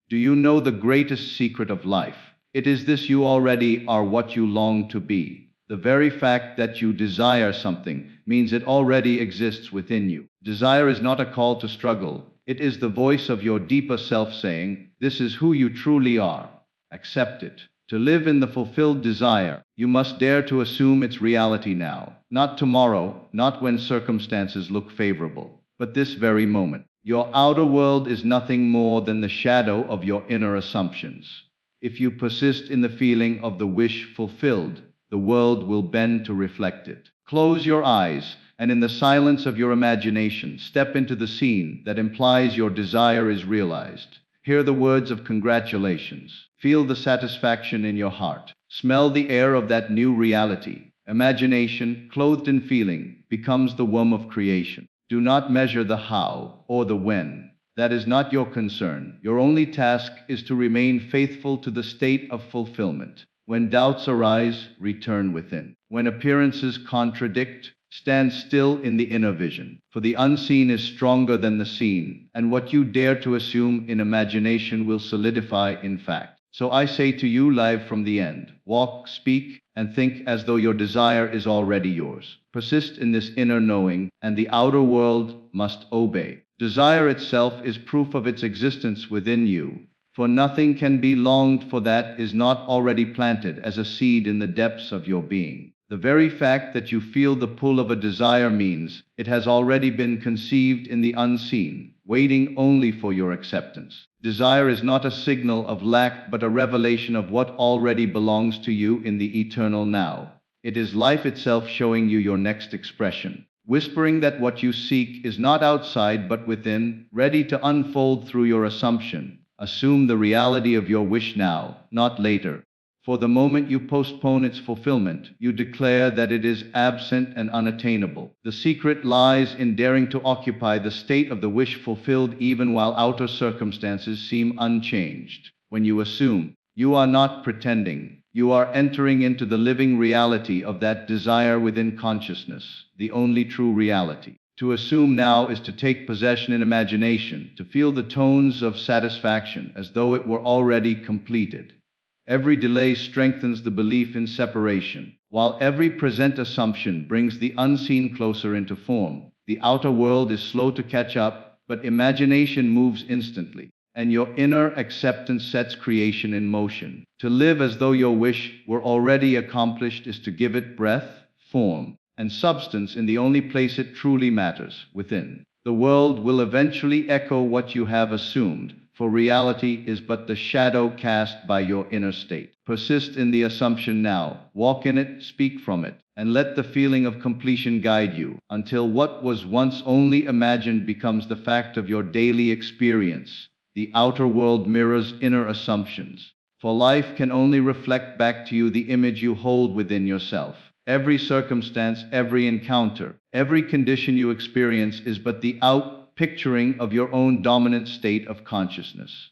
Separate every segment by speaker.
Speaker 1: Do you know the greatest secret of life? It is this: you already are what you long to be. The very fact that you desire something means it already exists within you. Desire is not a call to struggle. It is the voice of your deeper self saying, "This is who you truly are. Accept it." To live in the fulfilled desire, you must dare to assume its reality now, not tomorrow, not when circumstances look favorable, but this very moment. Your outer world is nothing more than the shadow of your inner assumptions. If you persist in the feeling of the wish fulfilled, the world will bend to reflect it. Close your eyes, and in the silence of your imagination, step into the scene that implies your desire is realized. Hear the words of congratulations. Feel the satisfaction in your heart. Smell the air of that new reality. Imagination, clothed in feeling, becomes the womb of creation. Do not measure the how or the when. That is not your concern. Your only task is to remain faithful to the state of fulfillment. When doubts arise, return within. When appearances contradict, stand still in the inner vision. For the unseen is stronger than the seen, and what you dare to assume in imagination will solidify in fact. So I say to you, live from the end. Walk, speak, and think as though your desire is already yours. Persist in this inner knowing, and the outer world must obey. Desire itself is proof of its existence within you, for nothing can be longed for that is not already planted as a seed in the depths of your being. The very fact that you feel the pull of a desire means it has already been conceived in the unseen, waiting only for your acceptance. Desire is not a signal of lack but a revelation of what already belongs to you in the eternal now. It is life itself showing you your next expression, whispering that what you seek is not outside but within, ready to unfold through your assumption. Assume the reality of your wish now, not later. For the moment you postpone its fulfillment, you declare that it is absent and unattainable. The secret lies in daring to occupy the state of the wish fulfilled even while outer circumstances seem unchanged. When you assume, you are not pretending. You are entering into the living reality of that desire within consciousness, the only true reality. To assume now is to take possession in imagination, to feel the tones of satisfaction as though it were already completed. Every delay strengthens the belief in separation, while every present assumption brings the unseen closer into form. The outer world is slow to catch up, but imagination moves instantly, and your inner acceptance sets creation in motion. To live as though your wish were already accomplished is to give it breath, form, and substance in the only place it truly matters, within. The world will eventually echo what you have assumed, for reality is but the shadow cast by your inner state. Persist in the assumption now, walk in it, speak from it, and let the feeling of completion guide you, until what was once only imagined becomes the fact of your daily experience. The outer world mirrors inner assumptions, for life can only reflect back to you the image you hold within yourself. Every circumstance, every encounter, every condition you experience is but the outpicturing of your own dominant state of consciousness.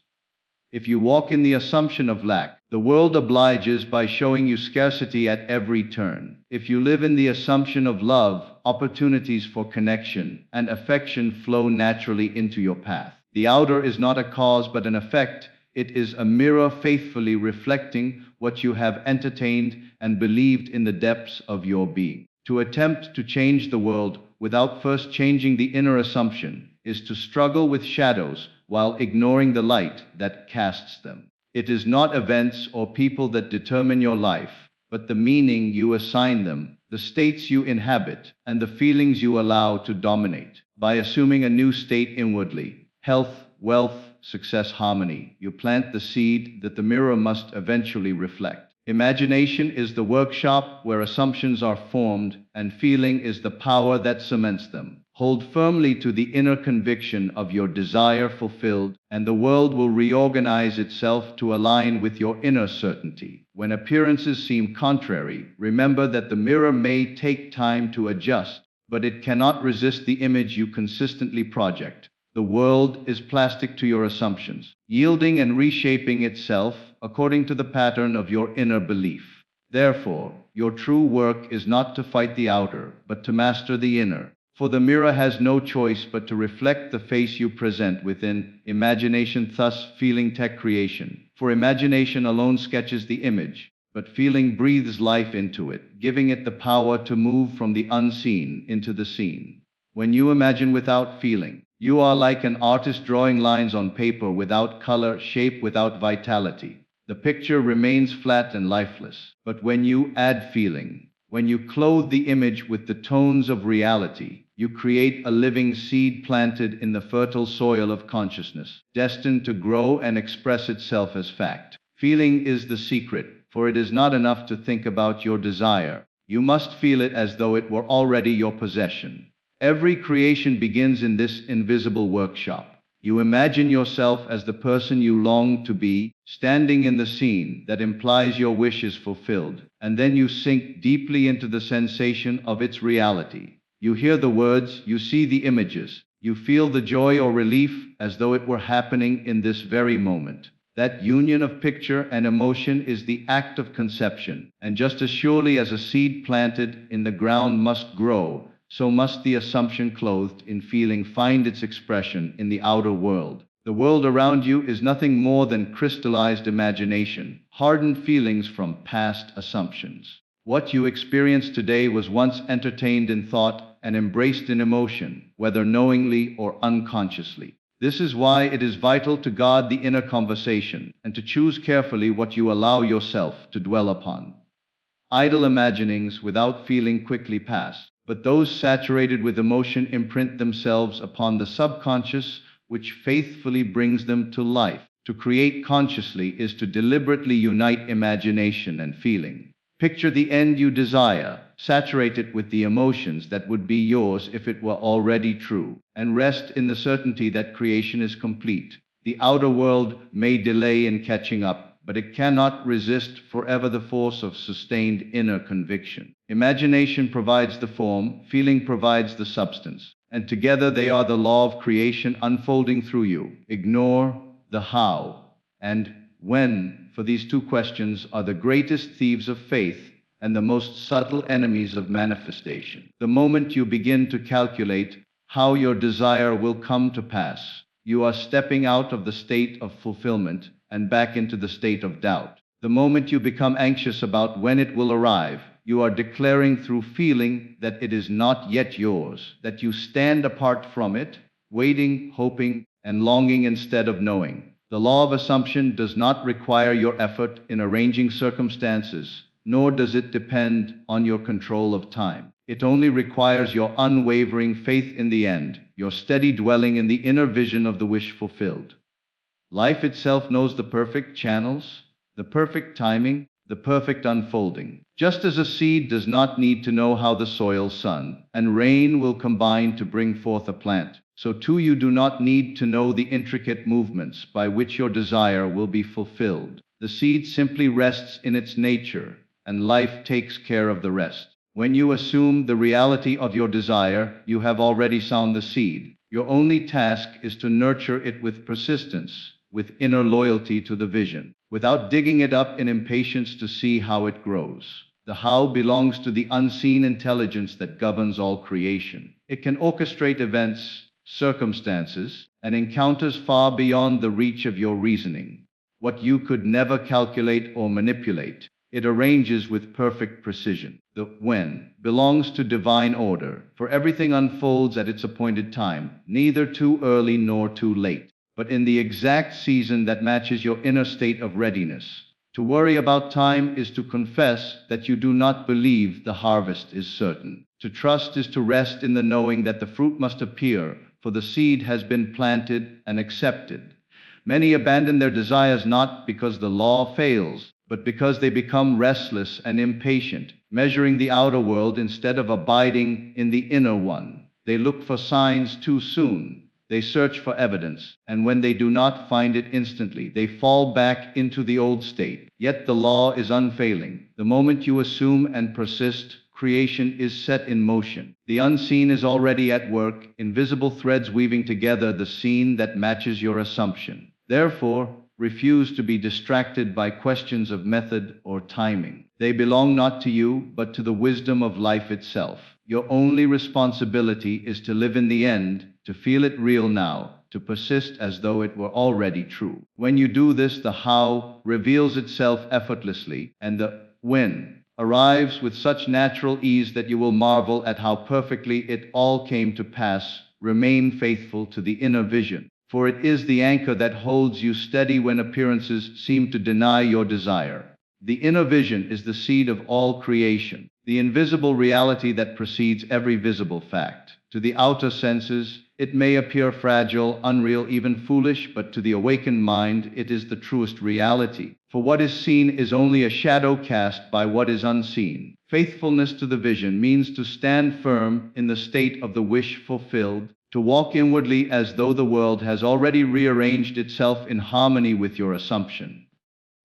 Speaker 1: If you walk in the assumption of lack, the world obliges by showing you scarcity at every turn. If you live in the assumption of love, opportunities for connection and affection flow naturally into your path. The outer is not a cause but an effect. It is a mirror faithfully reflecting what you have entertained and believed in the depths of your being. To attempt to change the world without first changing the inner assumption is to struggle with shadows while ignoring the light that casts them. It is not events or people that determine your life, but the meaning you assign them, the states you inhabit, and the feelings you allow to dominate. By assuming a new state inwardly, health, wealth, success, harmony, you plant the seed that the mirror must eventually reflect. Imagination is the workshop where assumptions are formed, and feeling is the power that cements them. Hold firmly to the inner conviction of your desire fulfilled, and the world will reorganize itself to align with your inner certainty. When appearances seem contrary, remember that the mirror may take time to adjust, but it cannot resist the image you consistently project. The world is plastic to your assumptions, yielding and reshaping itself according to the pattern of your inner belief. Therefore, your true work is not to fight the outer, but to master the inner. For the mirror has no choice but to reflect the face you present within. Imagination, thus feeling tech creation. For imagination alone sketches the image, but feeling breathes life into it, giving it the power to move from the unseen into the seen. When you imagine without feeling, you are like an artist drawing lines on paper without color, shape, without vitality. The picture remains flat and lifeless. But when you add feeling, when you clothe the image with the tones of reality, you create a living seed planted in the fertile soil of consciousness, destined to grow and express itself as fact. Feeling is the secret, for it is not enough to think about your desire. You must feel it as though it were already your possession. Every creation begins in this invisible workshop. You imagine yourself as the person you long to be, standing in the scene that implies your wish is fulfilled, and then you sink deeply into the sensation of its reality. You hear the words, you see the images, you feel the joy or relief as though it were happening in this very moment. That union of picture and emotion is the act of conception, and just as surely as a seed planted in the ground must grow, so must the assumption clothed in feeling find its expression in the outer world. The world around you is nothing more than crystallized imagination, hardened feelings from past assumptions. What you experience today was once entertained in thought and embraced in emotion, whether knowingly or unconsciously. This is why it is vital to guard the inner conversation and to choose carefully what you allow yourself to dwell upon. Idle imaginings without feeling quickly pass, but those saturated with emotion imprint themselves upon the subconscious, which faithfully brings them to life. To create consciously is to deliberately unite imagination and feeling. Picture the end you desire, saturate it with the emotions that would be yours if it were already true, and rest in the certainty that creation is complete. The outer world may delay in catching up, but it cannot resist forever the force of sustained inner conviction. Imagination provides the form, feeling provides the substance, and together they are the law of creation unfolding through you. Ignore the how and when, for these two questions are the greatest thieves of faith and the most subtle enemies of manifestation. The moment you begin to calculate how your desire will come to pass, you are stepping out of the state of fulfillment and back into the state of doubt. The moment you become anxious about when it will arrive, you are declaring through feeling that it is not yet yours, that you stand apart from it, waiting, hoping, and longing instead of knowing. The law of assumption does not require your effort in arranging circumstances, nor does it depend on your control of time. It only requires your unwavering faith in the end, your steady dwelling in the inner vision of the wish fulfilled. Life itself knows the perfect channels, the perfect timing, the perfect unfolding. Just as a seed does not need to know how the soil, sun, and rain will combine to bring forth a plant, so too you do not need to know the intricate movements by which your desire will be fulfilled. The seed simply rests in its nature, and life takes care of the rest. When you assume the reality of your desire, you have already sown the seed. Your only task is to nurture it with persistence, with inner loyalty to the vision, without digging it up in impatience to see how it grows. The how belongs to the unseen intelligence that governs all creation. It can orchestrate events, circumstances, and encounters far beyond the reach of your reasoning. What you could never calculate or manipulate, it arranges with perfect precision. The when belongs to divine order, for everything unfolds at its appointed time, neither too early nor too late, but in the exact season that matches your inner state of readiness. To worry about time is to confess that you do not believe the harvest is certain. To trust is to rest in the knowing that the fruit must appear, for the seed has been planted and accepted. Many abandon their desires not because the law fails, but because they become restless and impatient, measuring the outer world instead of abiding in the inner one. They look for signs too soon. They search for evidence, and when they do not find it instantly, they fall back into the old state. Yet the law is unfailing. The moment you assume and persist, creation is set in motion. The unseen is already at work, invisible threads weaving together the scene that matches your assumption. Therefore, refuse to be distracted by questions of method or timing. They belong not to you, but to the wisdom of life itself. Your only responsibility is to live in the end, to feel it real now, to persist as though it were already true. When you do this, the how reveals itself effortlessly, and the when arrives with such natural ease that you will marvel at how perfectly it all came to pass. Remain faithful to the inner vision, for it is the anchor that holds you steady when appearances seem to deny your desire. The inner vision is the seed of all creation, the invisible reality that precedes every visible fact. To the outer senses, it may appear fragile, unreal, even foolish, but to the awakened mind, it is the truest reality. For what is seen is only a shadow cast by what is unseen. Faithfulness to the vision means to stand firm in the state of the wish fulfilled, to walk inwardly as though the world has already rearranged itself in harmony with your assumption.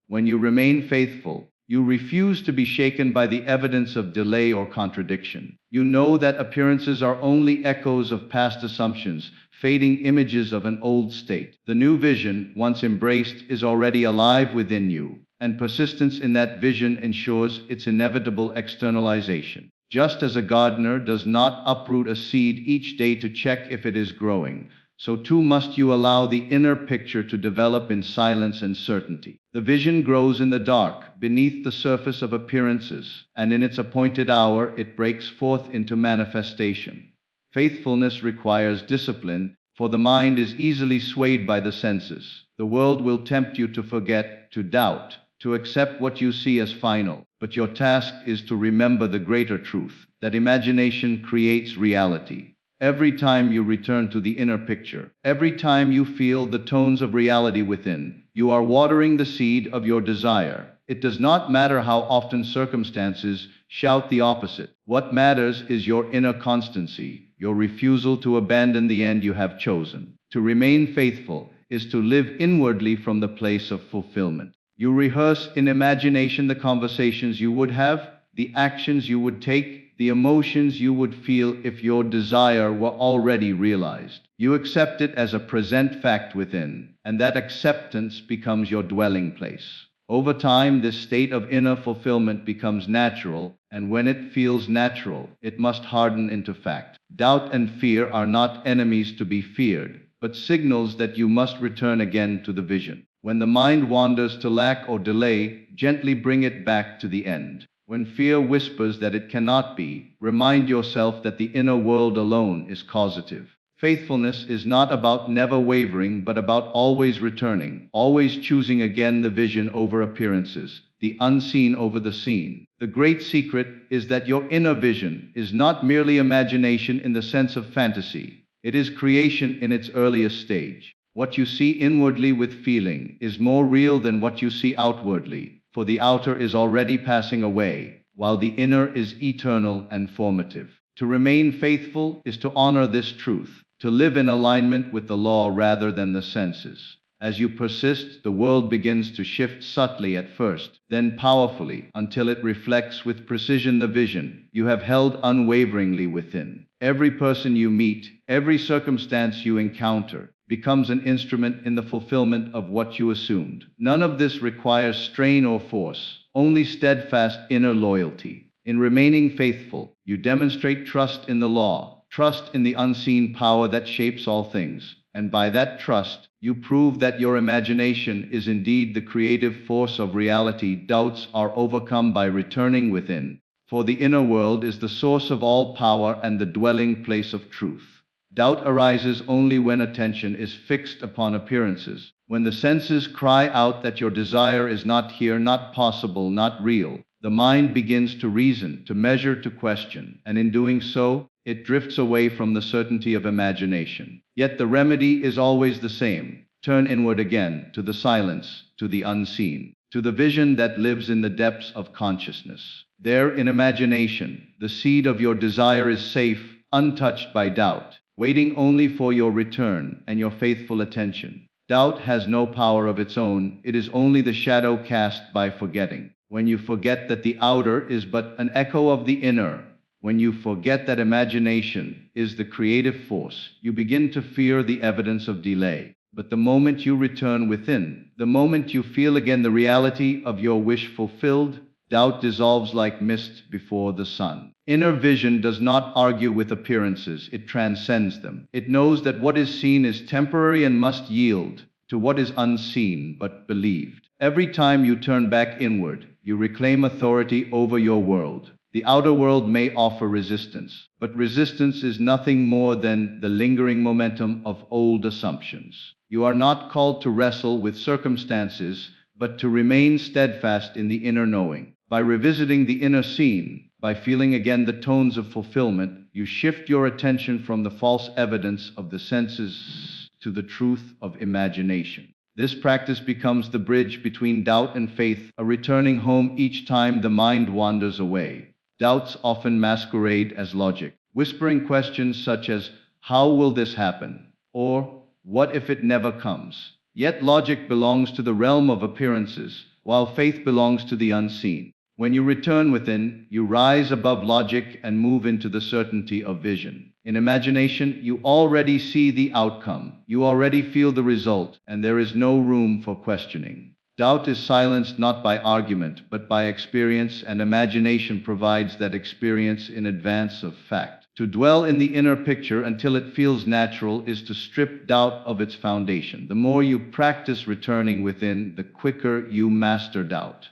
Speaker 1: When you remain faithful, you refuse to be shaken by the evidence of delay or contradiction. You know that appearances are only echoes of past assumptions, fading images of an old state. The new vision, once embraced, is already alive within you, and persistence in that vision ensures its inevitable externalization. Just as a gardener does not uproot a seed each day to check if it is growing, so too must you allow the inner picture to develop in silence and certainty. The vision grows in the dark, beneath the surface of appearances, and in its appointed hour it breaks forth into manifestation. Faithfulness requires discipline, for the mind is easily swayed by the senses. The world will tempt you to forget, to doubt, to accept what you see as final. But your task is to remember the greater truth, that imagination creates reality. Every time you return to the inner picture, every time you feel the tones of reality within, you are watering the seed of your desire. It does not matter how often circumstances shout the opposite. What matters is your inner constancy, your refusal to abandon the end you have chosen. To remain faithful is to live inwardly from the place of fulfillment. You rehearse in imagination the conversations you would have, the actions you would take, the emotions you would feel if your desire were already realized. You accept it as a present fact within, and that acceptance becomes your dwelling place. Over time, this state of inner fulfillment becomes natural, and when it feels natural, it must harden into fact. Doubt and fear are not enemies to be feared, but signals that you must return again to the vision. When the mind wanders to lack or delay, gently bring it back to the end. When fear whispers that it cannot be, remind yourself that the inner world alone is causative. Faithfulness is not about never wavering, but about always returning, always choosing again the vision over appearances, the unseen over the seen. The great secret is that your inner vision is not merely imagination in the sense of fantasy. It is creation in its earliest stage. What you see inwardly with feeling is more real than what you see outwardly. For the outer is already passing away, while the inner is eternal and formative. To remain faithful is to honor this truth, to live in alignment with the law rather than the senses. As you persist, the world begins to shift subtly at first, then powerfully, until it reflects with precision the vision you have held unwaveringly within. Every person you meet, every circumstance you encounter, becomes an instrument in the fulfillment of what you assumed. None of this requires strain or force, only steadfast inner loyalty. In remaining faithful, you demonstrate trust in the law, trust in the unseen power that shapes all things, and by that trust, you prove that your imagination is indeed the creative force of reality. Doubts are overcome by returning within, for the inner world is the source of all power and the dwelling place of truth. Doubt arises only when attention is fixed upon appearances, when the senses cry out that your desire is not here, not possible, not real. The mind begins to reason, to measure, to question, and in doing so, it drifts away from the certainty of imagination. Yet the remedy is always the same. Turn inward again, to the silence, to the unseen, to the vision that lives in the depths of consciousness. There, in imagination, the seed of your desire is safe, untouched by doubt, waiting only for your return and your faithful attention. Doubt has no power of its own, it is only the shadow cast by forgetting. When you forget that the outer is but an echo of the inner, when you forget that imagination is the creative force, you begin to fear the evidence of delay. But the moment you return within, the moment you feel again the reality of your wish fulfilled, Doubt dissolves like mist before the sun. Inner vision does not argue with appearances, it transcends them. It knows that what is seen is temporary and must yield to what is unseen but believed. Every time you turn back inward, you reclaim authority over your world. The outer world may offer resistance, but resistance is nothing more than the lingering momentum of old assumptions. You are not called to wrestle with circumstances, but to remain steadfast in the inner knowing. By revisiting the inner scene, by feeling again the tones of fulfillment, you shift your attention from the false evidence of the senses to the truth of imagination. This practice becomes the bridge between doubt and faith, a returning home each time the mind wanders away. Doubts often masquerade as logic, whispering questions such as, "How will this happen?" or "What if it never comes?" Yet logic belongs to the realm of appearances, while faith belongs to the unseen. When you return within, you rise above logic and move into the certainty of vision. In imagination, you already see the outcome, you already feel the result, and there is no room for questioning. Doubt is silenced not by argument, but by experience, and imagination provides that experience in advance of fact. To dwell in the inner picture until it feels natural is to strip doubt of its foundation. The more you practice returning within, the quicker you master doubt.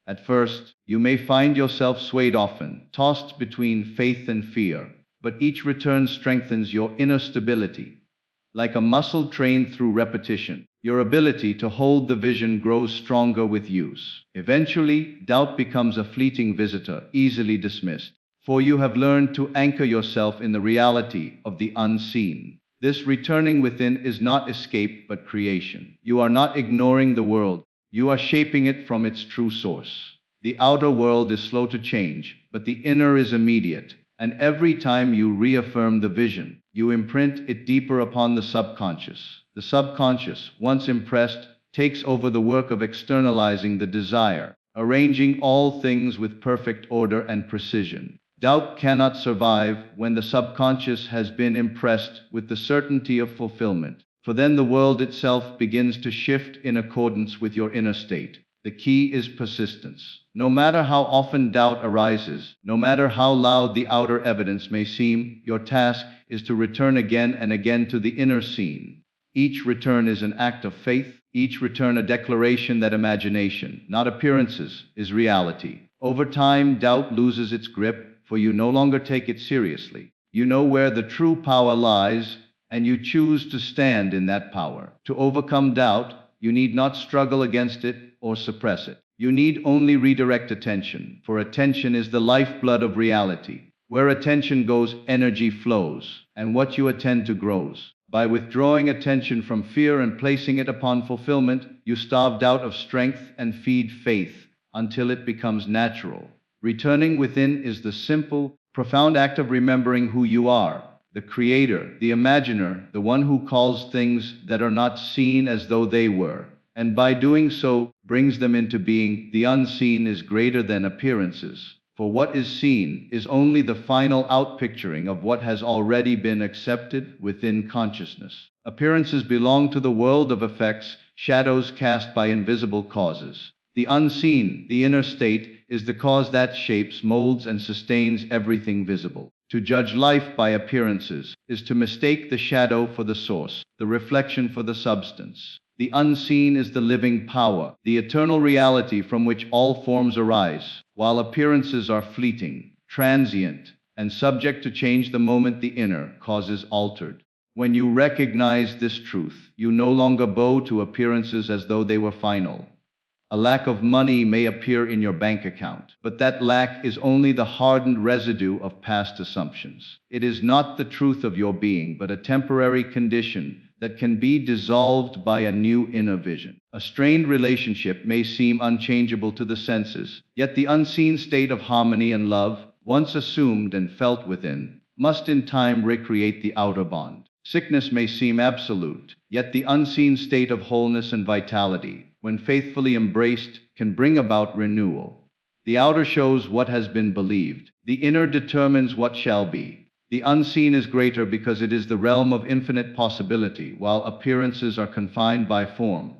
Speaker 1: At first, you may find yourself swayed often, tossed between faith and fear, but each return strengthens your inner stability. Like a muscle trained through repetition, your ability to hold the vision grows stronger with use. Eventually, doubt becomes a fleeting visitor, easily dismissed, for you have learned to anchor yourself in the reality of the unseen. This returning within is not escape but creation. You are not ignoring the world, you are shaping it from its true source. The outer world is slow to change, but the inner is immediate, and every time you reaffirm the vision, you imprint it deeper upon the subconscious. The subconscious, once impressed, takes over the work of externalizing the desire, arranging all things with perfect order and precision. Doubt cannot survive when the subconscious has been impressed with the certainty of fulfillment, for then the world itself begins to shift in accordance with your inner state. The key is persistence. No matter how often doubt arises, no matter how loud the outer evidence may seem, your task is to return again and again to the inner scene. Each return is an act of faith, each return a declaration that imagination, not appearances, is reality. Over time, doubt loses its grip, for you no longer take it seriously. You know where the true power lies, and you choose to stand in that power. To overcome doubt, you need not struggle against it or suppress it. You need only redirect attention, for attention is the lifeblood of reality. Where attention goes, energy flows, and what you attend to grows. By withdrawing attention from fear and placing it upon fulfillment, you starve doubt of strength and feed faith until it becomes natural. Returning within is the simple, profound act of remembering who you are, the creator, the imaginer, the one who calls things that are not seen as though they were, and by doing so, brings them into being. The unseen is greater than appearances, for what is seen is only the final outpicturing of what has already been accepted within consciousness. Appearances belong to the world of effects, shadows cast by invisible causes. The unseen, the inner state, is the cause that shapes, molds, and sustains everything visible. To judge life by appearances is to mistake the shadow for the source, the reflection for the substance. The unseen is the living power, the eternal reality from which all forms arise, while appearances are fleeting, transient, and subject to change the moment the inner cause is altered. When you recognize this truth, you no longer bow to appearances as though they were final. A lack of money may appear in your bank account, but that lack is only the hardened residue of past assumptions. It is not the truth of your being, but a temporary condition that can be dissolved by a new inner vision. A strained relationship may seem unchangeable to the senses, yet the unseen state of harmony and love, once assumed and felt within, must in time recreate the outer bond. Sickness may seem absolute, yet the unseen state of wholeness and vitality, when faithfully embraced, can bring about renewal. The outer shows what has been believed. The inner determines what shall be. The unseen is greater because it is the realm of infinite possibility, while appearances are confined by form.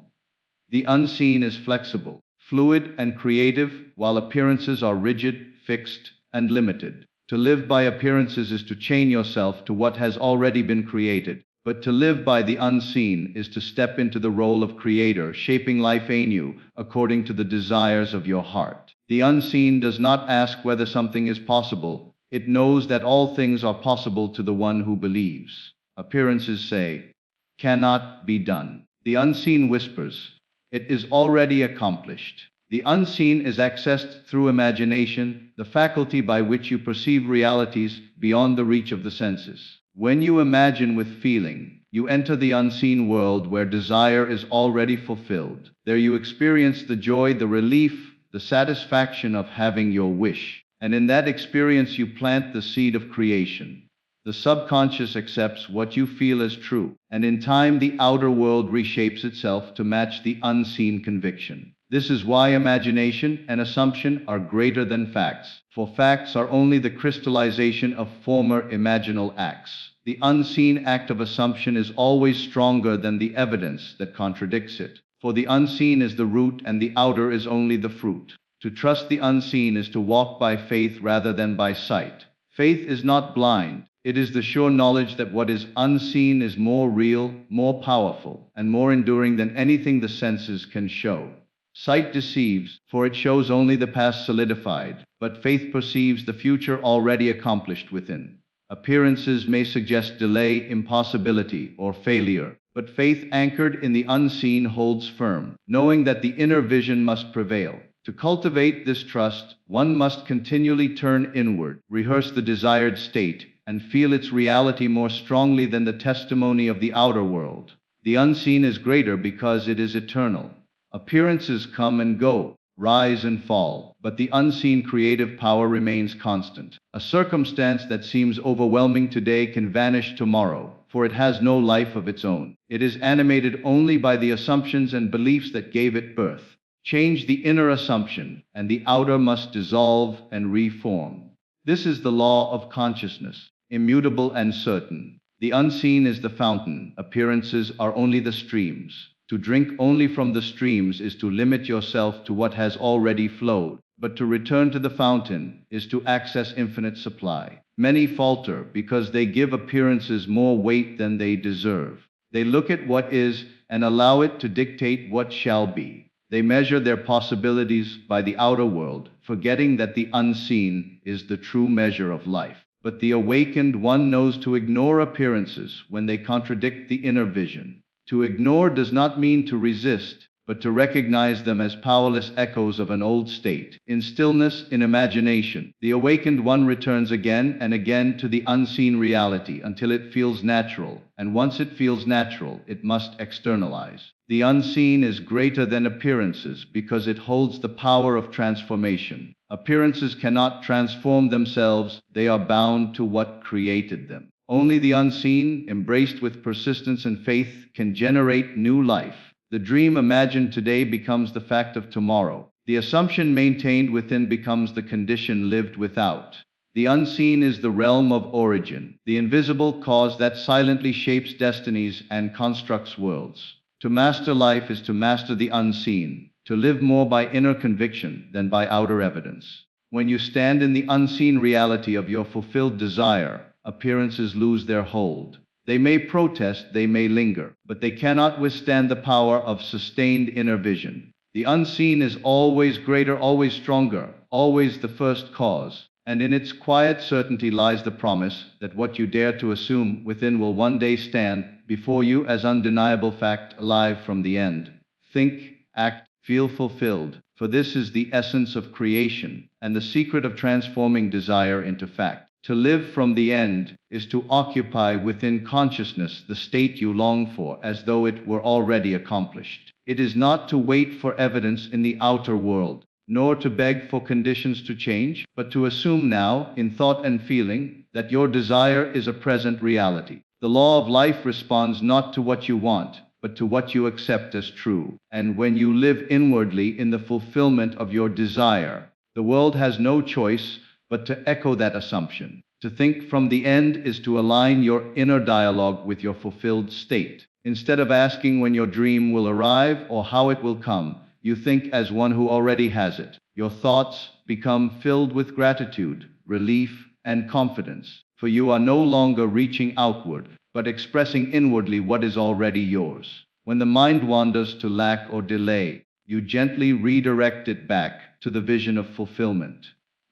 Speaker 1: The unseen is flexible, fluid and creative, while appearances are rigid, fixed, and limited. To live by appearances is to chain yourself to what has already been created. But to live by the unseen is to step into the role of creator, shaping life anew according to the desires of your heart. The unseen does not ask whether something is possible. It knows that all things are possible to the one who believes. Appearances say, cannot be done. The unseen whispers, it is already accomplished. The unseen is accessed through imagination, the faculty by which you perceive realities beyond the reach of the senses. When you imagine with feeling, you enter the unseen world where desire is already fulfilled. There you experience the joy, the relief, the satisfaction of having your wish. And in that experience you plant the seed of creation. The subconscious accepts what you feel as true, and in time the outer world reshapes itself to match the unseen conviction. This is why imagination and assumption are greater than facts, for facts are only the crystallization of former imaginal acts. The unseen act of assumption is always stronger than the evidence that contradicts it, for the unseen is the root and the outer is only the fruit. To trust the unseen is to walk by faith rather than by sight. Faith is not blind. It is the sure knowledge that what is unseen is more real, more powerful, and more enduring than anything the senses can show. Sight deceives, for it shows only the past solidified, but faith perceives the future already accomplished within. Appearances may suggest delay, impossibility, or failure, but faith anchored in the unseen holds firm, knowing that the inner vision must prevail. To cultivate this trust, one must continually turn inward, rehearse the desired state, and feel its reality more strongly than the testimony of the outer world. The unseen is greater because it is eternal. Appearances come and go, rise and fall, but the unseen creative power remains constant. A circumstance that seems overwhelming today can vanish tomorrow, for it has no life of its own. It is animated only by the assumptions and beliefs that gave it birth. Change the inner assumption, and the outer must dissolve and reform. This is the law of consciousness, immutable and certain. The unseen is the fountain, appearances are only the streams. To drink only from the streams is to limit yourself to what has already flowed, but to return to the fountain is to access infinite supply. Many falter because they give appearances more weight than they deserve. They look at what is and allow it to dictate what shall be. They measure their possibilities by the outer world, forgetting that the unseen is the true measure of life. But the awakened one knows to ignore appearances when they contradict the inner vision. To ignore does not mean to resist, but to recognize them as powerless echoes of an old state. In stillness, in imagination, the awakened one returns again and again to the unseen reality until it feels natural, and once it feels natural, it must externalize. The unseen is greater than appearances because it holds the power of transformation. Appearances cannot transform themselves, they are bound to what created them. Only the unseen, embraced with persistence and faith, can generate new life. The dream imagined today becomes the fact of tomorrow. The assumption maintained within becomes the condition lived without. The unseen is the realm of origin, the invisible cause that silently shapes destinies and constructs worlds. To master life is to master the unseen, to live more by inner conviction than by outer evidence. When you stand in the unseen reality of your fulfilled desire, appearances lose their hold. They may protest, they may linger, but they cannot withstand the power of sustained inner vision. The unseen is always greater, always stronger, always the first cause, and in its quiet certainty lies the promise that what you dare to assume within will one day stand before you as undeniable fact, alive from the end. Think, act, feel fulfilled, for this is the essence of creation and the secret of transforming desire into fact. To live from the end is to occupy within consciousness the state you long for as though it were already accomplished. It is not to wait for evidence in the outer world, nor to beg for conditions to change, but to assume now, in thought and feeling, that your desire is a present reality. The law of life responds not to what you want, but to what you accept as true. And when you live inwardly in the fulfillment of your desire, the world has no choice but to echo that assumption. To think from the end is to align your inner dialogue with your fulfilled state. Instead of asking when your dream will arrive or how it will come, You think as one who already has it. Your thoughts become filled with gratitude, relief, and confidence, for you are no longer reaching outward, but expressing inwardly what is already yours. When the mind wanders to lack or delay, you gently redirect it back to the vision of fulfillment.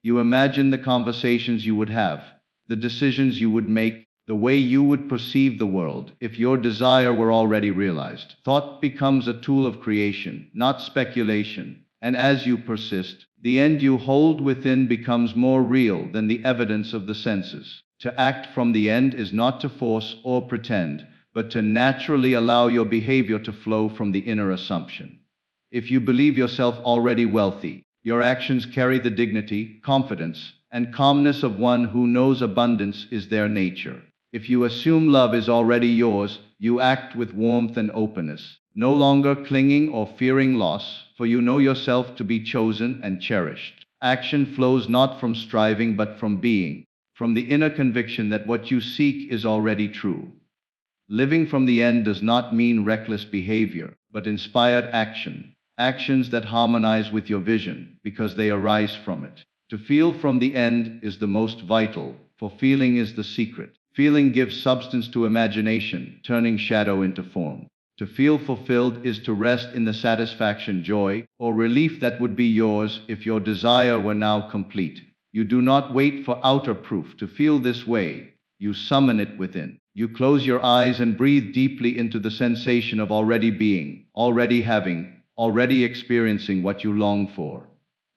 Speaker 1: You imagine the conversations you would have, the decisions you would make, the way you would perceive the world if your desire were already realized. Thought becomes a tool of creation, not speculation. And as you persist, the end you hold within becomes more real than the evidence of the senses. To act from the end is not to force or pretend, but to naturally allow your behavior to flow from the inner assumption. If you believe yourself already wealthy, your actions carry the dignity, confidence, and calmness of one who knows abundance is their nature. If you assume love is already yours, you act with warmth and openness, no longer clinging or fearing loss, for you know yourself to be chosen and cherished. Action flows not from striving but from being, from the inner conviction that what you seek is already true. Living from the end does not mean reckless behavior, but inspired action. Actions that harmonize with your vision, because they arise from it. To feel from the end is the most vital, for feeling is the secret. Feeling gives substance to imagination, turning shadow into form. To feel fulfilled is to rest in the satisfaction, joy, or relief that would be yours if your desire were now complete. You do not wait for outer proof to feel this way. You summon it within. You close your eyes and breathe deeply into the sensation of already being, already having, already experiencing what you long for.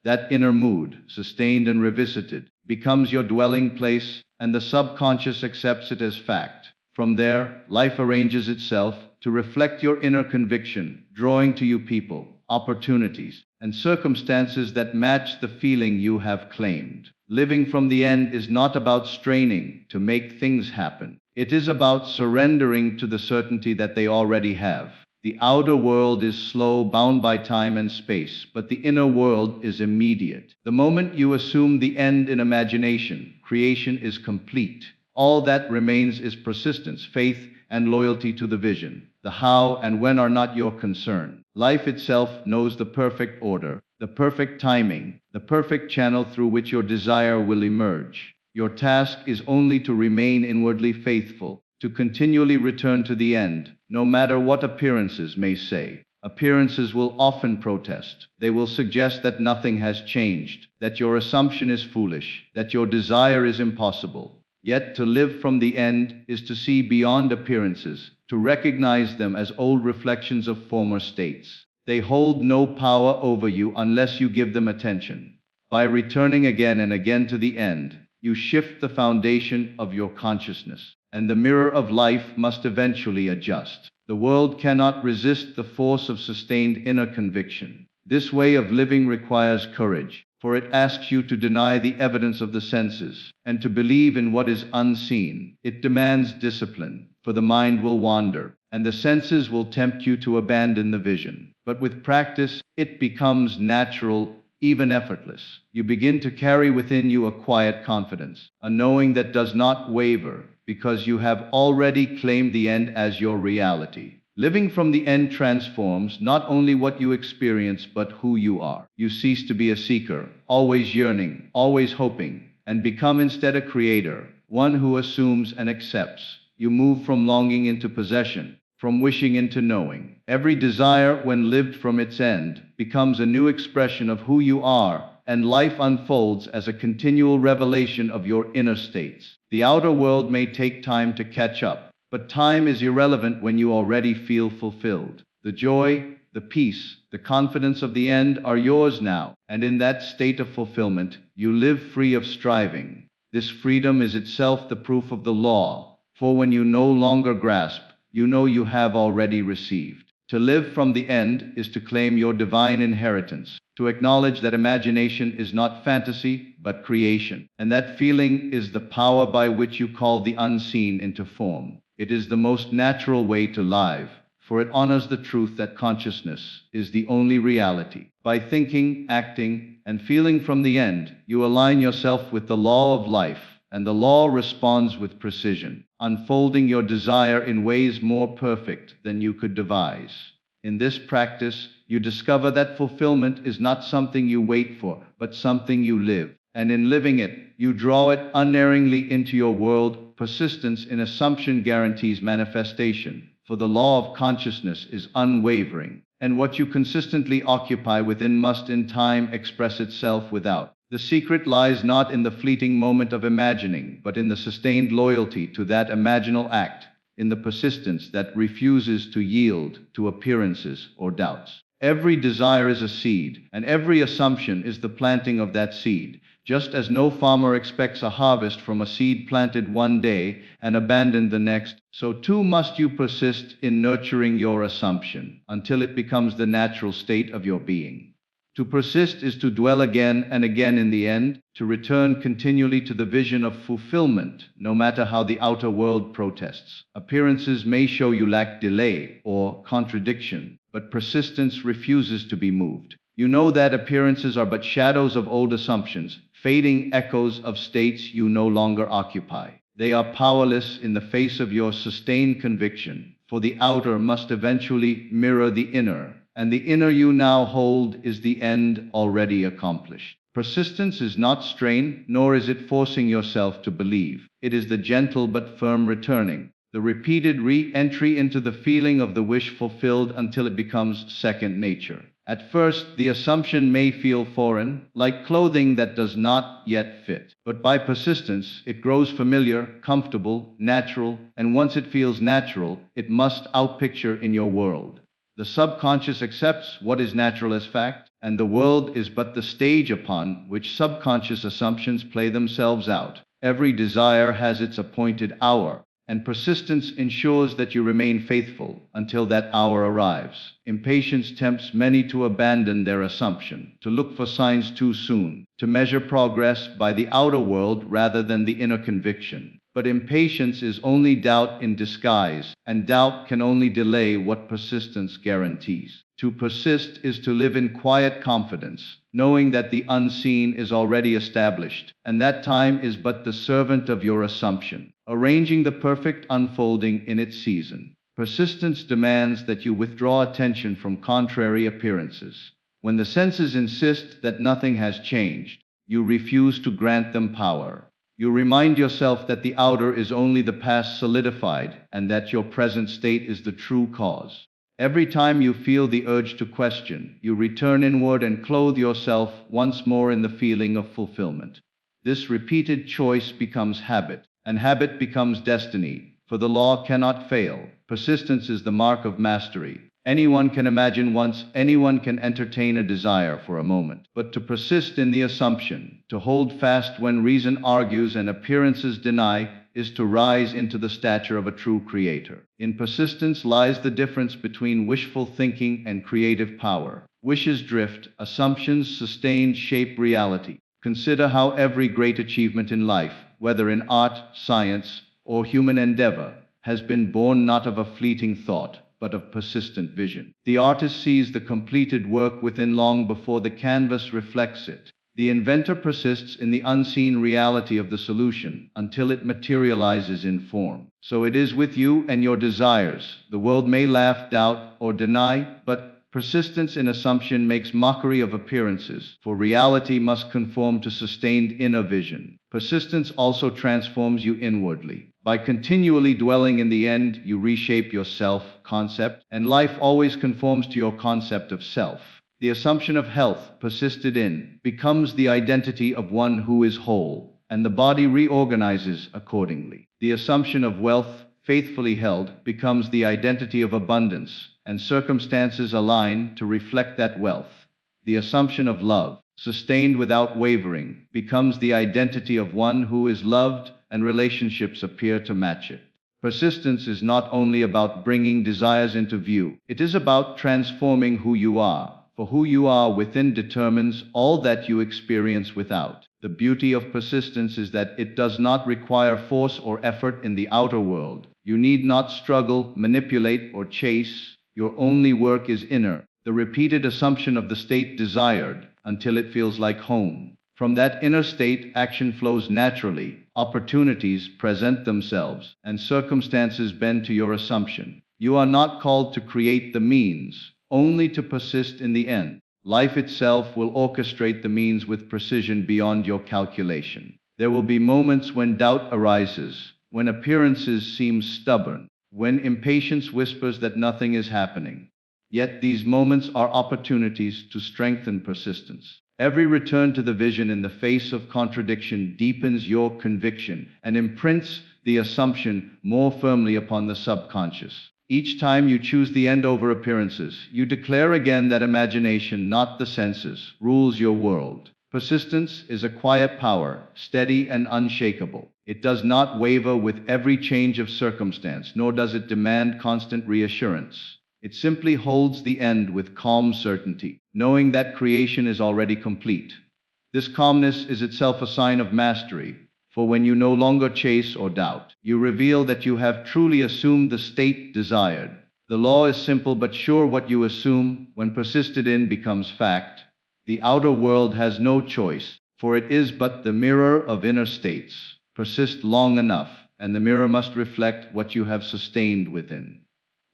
Speaker 1: That inner mood, sustained and revisited, becomes your dwelling place, and the subconscious accepts it as fact. From there, life arranges itself to reflect your inner conviction, drawing to you people, opportunities, and circumstances that match the feeling you have claimed. Living from the end is not about straining to make things happen. It is about surrendering to the certainty that they already have. The outer world is slow, bound by time and space, but the inner world is immediate. The moment you assume the end in imagination, creation is complete. All that remains is persistence, faith, and loyalty to the vision. The how and when are not your concern. Life itself knows the perfect order, the perfect timing, the perfect channel through which your desire will emerge. Your task is only to remain inwardly faithful, to continually return to the end, no matter what appearances may say. Appearances will often protest. They will suggest that nothing has changed, that your assumption is foolish, that your desire is impossible. Yet to live from the end is to see beyond appearances, to recognize them as old reflections of former states. They hold no power over you unless you give them attention. By returning again and again to the end, you shift the foundation of your consciousness, and the mirror of life must eventually adjust. The world cannot resist the force of sustained inner conviction. This way of living requires courage, for it asks you to deny the evidence of the senses, and to believe in what is unseen. It demands discipline, for the mind will wander, and the senses will tempt you to abandon the vision. But with practice, it becomes natural, even effortless. You begin to carry within you a quiet confidence, a knowing that does not waver, because you have already claimed the end as your reality. Living from the end transforms not only what you experience, but who you are. You cease to be a seeker, always yearning, always hoping, and become instead a creator, one who assumes and accepts. You move from longing into possession, from wishing into knowing. Every desire, when lived from its end, becomes a new expression of who you are, and life unfolds as a continual revelation of your inner states. The outer world may take time to catch up, but time is irrelevant when you already feel fulfilled. The joy, the peace, the confidence of the end are yours now, and in that state of fulfillment, you live free of striving. This freedom is itself the proof of the law, for when you no longer grasp, you know you have already received. To live from the end is to claim your divine inheritance, to acknowledge that imagination is not fantasy, but creation, and that feeling is the power by which you call the unseen into form. It is the most natural way to live, for it honors the truth that consciousness is the only reality. By thinking, acting, and feeling from the end, you align yourself with the law of life, and the law responds with precision, unfolding your desire in ways more perfect than you could devise. In this practice, you discover that fulfillment is not something you wait for, but something you live. And in living it, you draw it unerringly into your world. Persistence in assumption guarantees manifestation, for the law of consciousness is unwavering, and what you consistently occupy within must in time express itself without. The secret lies not in the fleeting moment of imagining, but in the sustained loyalty to that imaginal act, in the persistence that refuses to yield to appearances or doubts. Every desire is a seed, and every assumption is the planting of that seed. Just as no farmer expects a harvest from a seed planted one day and abandoned the next, so too must you persist in nurturing your assumption until it becomes the natural state of your being. To persist is to dwell again and again in the end, to return continually to the vision of fulfillment, no matter how the outer world protests. Appearances may show you lack delay or contradiction, but persistence refuses to be moved. You know that appearances are but shadows of old assumptions, fading echoes of states you no longer occupy. They are powerless in the face of your sustained conviction, for the outer must eventually mirror the inner, and the inner you now hold is the end already accomplished. Persistence is not strain, nor is it forcing yourself to believe. It is the gentle but firm returning, the repeated re-entry into the feeling of the wish fulfilled until it becomes second nature. At first, the assumption may feel foreign, like clothing that does not yet fit. But by persistence, it grows familiar, comfortable, natural, and once it feels natural, it must outpicture in your world. The subconscious accepts what is natural as fact, and the world is but the stage upon which subconscious assumptions play themselves out. Every desire has its appointed hour, and persistence ensures that you remain faithful until that hour arrives. Impatience tempts many to abandon their assumption, to look for signs too soon, to measure progress by the outer world rather than the inner conviction. But impatience is only doubt in disguise, and doubt can only delay what persistence guarantees. To persist is to live in quiet confidence, knowing that the unseen is already established, and that time is but the servant of your assumption, arranging the perfect unfolding in its season. Persistence demands that you withdraw attention from contrary appearances. When the senses insist that nothing has changed, you refuse to grant them power. You remind yourself that the outer is only the past solidified, and that your present state is the true cause. Every time you feel the urge to question, you return inward and clothe yourself once more in the feeling of fulfillment. This repeated choice becomes habit, and habit becomes destiny, for the law cannot fail. Persistence is the mark of mastery. Anyone can imagine once, anyone can entertain a desire for a moment. But to persist in the assumption, to hold fast when reason argues and appearances deny, is to rise into the stature of a true creator. In persistence lies the difference between wishful thinking and creative power. Wishes drift, assumptions sustained shape reality. Consider how every great achievement in life, whether in art, science, or human endeavor, has been born not of a fleeting thought, but of persistent vision. The artist sees the completed work within long before the canvas reflects it. The inventor persists in the unseen reality of the solution until it materializes in form. So it is with you and your desires. The world may laugh, doubt, or deny, but persistence in assumption makes mockery of appearances, for reality must conform to sustained inner vision. Persistence also transforms you inwardly. By continually dwelling in the end, you reshape your self-concept, and life always conforms to your concept of self. The assumption of health, persisted in, becomes the identity of one who is whole, and the body reorganizes accordingly. The assumption of wealth, faithfully held, becomes the identity of abundance, and circumstances align to reflect that wealth. The assumption of love, sustained without wavering, becomes the identity of one who is loved, and relationships appear to match it. Persistence is not only about bringing desires into view, it is about transforming who you are, for who you are within determines all that you experience without. The beauty of persistence is that it does not require force or effort in the outer world. You need not struggle, manipulate, or chase. Your only work is inner, the repeated assumption of the state desired, until it feels like home. From that inner state, action flows naturally, opportunities present themselves, and circumstances bend to your assumption. You are not called to create the means, only to persist in the end. Life itself will orchestrate the means with precision beyond your calculation. There will be moments when doubt arises, when appearances seem stubborn, when impatience whispers that nothing is happening. Yet these moments are opportunities to strengthen persistence. Every return to the vision in the face of contradiction deepens your conviction and imprints the assumption more firmly upon the subconscious. Each time you choose the end over appearances, you declare again that imagination, not the senses, rules your world. Persistence is a quiet power, steady and unshakable. It does not waver with every change of circumstance, nor does it demand constant reassurance. It simply holds the end with calm certainty, knowing that creation is already complete. This calmness is itself a sign of mastery, for when you no longer chase or doubt, you reveal that you have truly assumed the state desired. The law is simple but sure: what you assume, when persisted in, becomes fact. The outer world has no choice, for it is but the mirror of inner states. Persist long enough, and the mirror must reflect what you have sustained within.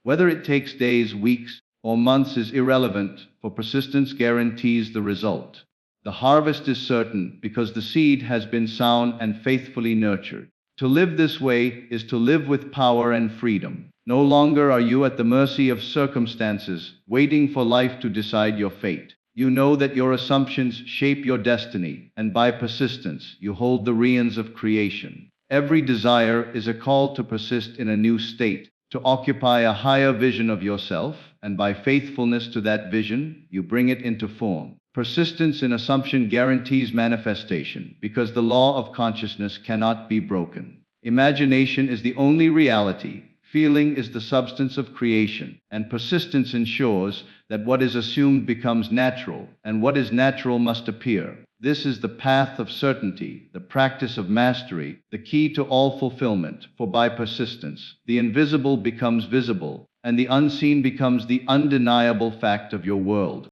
Speaker 1: Whether it takes days, weeks, or months is irrelevant, for persistence guarantees the result. The harvest is certain because the seed has been sown and faithfully nurtured. To live this way is to live with power and freedom. No longer are you at the mercy of circumstances, waiting for life to decide your fate. You know that your assumptions shape your destiny, and by persistence, you hold the reins of creation. Every desire is a call to persist in a new state, to occupy a higher vision of yourself, and by faithfulness to that vision, you bring it into form. Persistence in assumption guarantees manifestation, because the law of consciousness cannot be broken. Imagination is the only reality. Feeling is the substance of creation, and persistence ensures that what is assumed becomes natural, and what is natural must appear. This is the path of certainty, the practice of mastery, the key to all fulfillment, for by persistence, the invisible becomes visible, and the unseen becomes the undeniable fact of your world.